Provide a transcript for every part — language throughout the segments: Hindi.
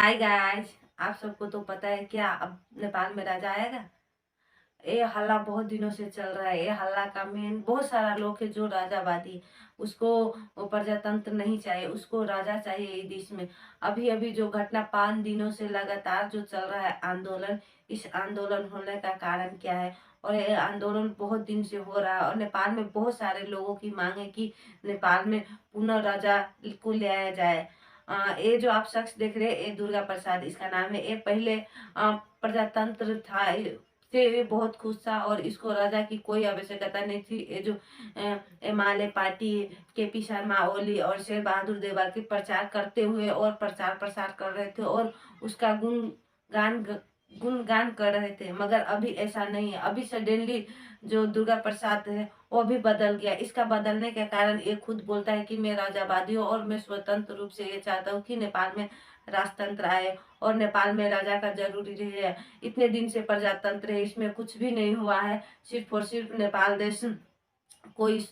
Hi guys. आप सबको तो पता है क्या अब नेपाल में राजा आएगा। ये हल्ला बहुत दिनों से चल रहा है। ये हल्ला का मेन बहुत सारा लोग है जो राजावादी, उसको वो प्रजातंत्र नहीं चाहिए, उसको राजा चाहिए इस देश में। अभी अभी जो घटना 5 दिनों से लगातार जो चल रहा है आंदोलन, इस आंदोलन होने का कारण क्या है। और ये आंदोलन बहुत दिन से हो रहा है और नेपाल में बहुत सारे लोगों की मांग है कि नेपाल में पुनः राजा को ले आया जाए। ये जो आप शख्स देख रहे हैं ये दुर्गा प्रसाद इसका नाम है। ये पहले प्रजातंत्र था, से ये बहुत खुश था और इसको राजा की कोई आवश्यकता नहीं थी। ये जो MLA party, KP Sharma Oli और शेर बहादुर देवा के प्रचार करते हुए और प्रचार प्रसार कर रहे थे और उसका गुणगान कर रहे थे, मगर अभी ऐसा नहीं है। अभी सडनली जो दुर्गा प्रसाद है वो भी बदल गया। इसका बदलने के कारण ये खुद बोलता है कि मैं राजावादी हूँ और मैं स्वतंत्र रूप से ये चाहता हूँ कि नेपाल में राजतंत्र आए और नेपाल में राजा का जरूरी है। इतने दिन से प्रजातंत्र है, इसमें कुछ भी नहीं हुआ है। सिर्फ और सिर्फ नेपाल देश को इस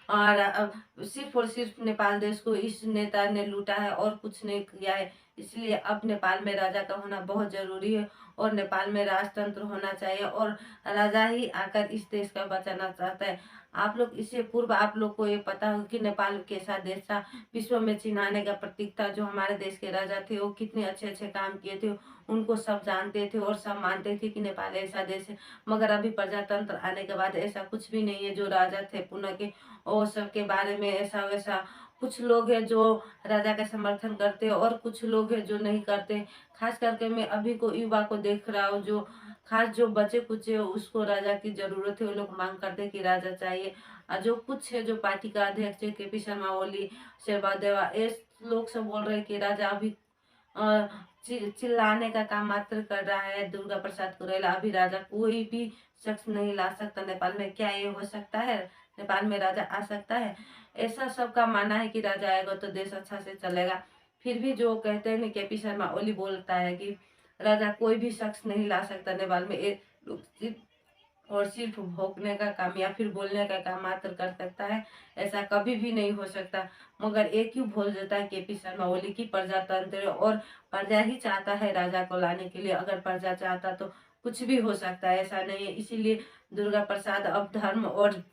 सिर्फ और सिर्फ नेपाल देश को इस नेता ने लूटा है और कुछ नहीं किया है। इसलिए अब नेपाल में राजा का होना बहुत जरूरी है और नेपाल में राजतंत्र होना चाहिए और राजा ही आकर इस देश का बचाना चाहता है। आप लोग इससे पूर्व आप लोग को ये पता हो कि नेपाल कैसा देश था, विश्व में चिन्हाने का प्रतीक था। जो हमारे देश के राजा थे वो कितने अच्छे अच्छे काम किए थे, उनको सब जानते थे और सब मानते थे कि नेपाल ऐसा देश है। मगर अभी प्रजातंत्र आने के बाद ऐसा कुछ भी नहीं है। जो राजा थे पुनः के और सबके बारे में ऐसा वैसा कुछ लोग हैं जो राजा का समर्थन करते हैं और कुछ लोग हैं जो नहीं करते। खास करके मैं अभी को युवा को देख रहा हूँ, जो खास जो बचे कुचे उसको राजा की जरूरत है। वो लोग मांग करते हैं कि राजा चाहिए। और जो कुछ है जो पार्टी का अध्यक्ष है केपी शर्मा ओली, शेरबा देवा, ये लोग सब बोल रहे हैं कि राजा अभी अ, चिल्लाने का काम मात्र कर रहा है। दुर्गा प्रसाद कुरेला अभी राजा कोई भी शख्स नहीं ला सकता नेपाल में। क्या ये हो सकता है? नेपाल में राजा आ सकता है? ऐसा सबका मानना है कि राजा आएगा तो देश अच्छा से चलेगा। फिर भी जो कहते हैं ना, केपी शर्मा ओली बोलता है कि राजा कोई भी शख्स नहीं ला सकता नेपाल में। ये लोग और सिर्फ भोंकने का काम या फिर बोलने का काम मात्र कर सकता है। ऐसा कभी भी नहीं हो सकता। मगर एक क्यों भूल जाता है केपी शर्मा ओली की प्रजातंत्र है और प्रजा ही चाहता है राजा को लाने के लिए। अगर प्रजा चाहता तो कुछ भी हो सकता है, ऐसा नहीं है। इसीलिए दुर्गा प्रसाद अब धर्म और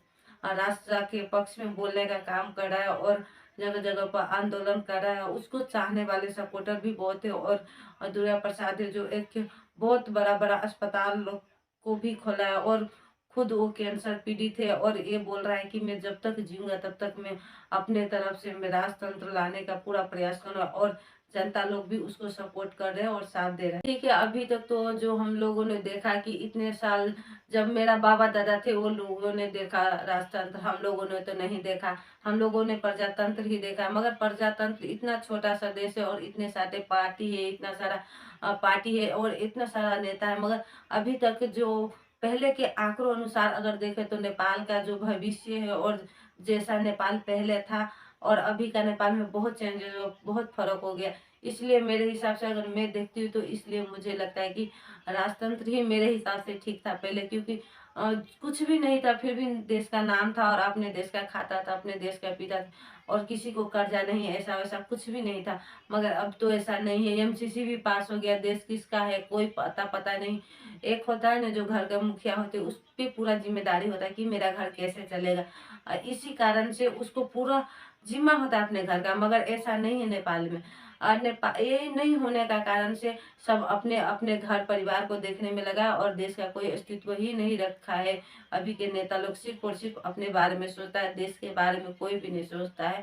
राष्ट्र के पक्ष में बोलने का काम कर रहा है और जगह जगह पर आंदोलन कर रहा है। उसको चाहने वाले सपोर्टर भी बहुत है और दुर्गा प्रसाद है जो एक बहुत बड़ा बड़ा अस्पताल को भी खोला है और खुद वो कैंसर पीड़ित है और ये बोल रहा है कि मैं जब तक जीऊंगा तब तक मैं अपने तरफ से मैं राजतंत्र लाने का पूरा प्रयास करूंगा और जनता लोग भी उसको सपोर्ट कर रहे हैं और साथ दे रहे हैं। ठीक है, अभी तक तो जो हम लोगों ने देखा कि इतने साल जब मेरा बाबा दादा थे वो लोगों ने देखा राजतंत्र, हम लोगों ने तो नहीं देखा। हम लोगों ने प्रजातंत्र ही देखा। मगर प्रजातंत्र इतना छोटा सा देश है और इतने सारे पार्टी है, इतना सारा पार्टी है और इतना सारा नेता है। मगर अभी तक जो पहले के आंकड़ों अनुसार अगर देखें तो नेपाल का जो भविष्य है और जैसा नेपाल पहले था और अभी का नेपाल में बहुत चेंजेस, बहुत फर्क हो गया। इसलिए मेरे हिसाब से अगर मैं देखती हूँ तो इसलिए मुझे लगता है कि राजतंत्र ही मेरे हिसाब से ठीक था पहले। क्योंकि कुछ भी नहीं था फिर भी देश का नाम था और अपने देश का खाता था, अपने देश का पीता था और किसी को कर्जा नहीं, ऐसा वैसा कुछ भी नहीं था। मगर अब तो ऐसा नहीं है। एमसीसी भी पास हो गया, देश किसका है कोई पता पता नहीं। एक होता है ना जो घर का मुखिया होते हैं, उस पे पूरा जिम्मेदारी होता है कि मेरा घर कैसे चलेगा। इसी कारण से उसको पूरा जिम्मा होता है अपने घर का। मगर ऐसा नहीं है नेपाल में। और नेपाल ये नहीं होने का कारण से सब अपने अपने घर परिवार को देखने में लगा और देश का कोई अस्तित्व ही नहीं रखा है। अभी के नेता लोग सिर्फ और सिर्फ अपने बारे में सोचता है, देश के बारे में कोई भी नहीं सोचता है।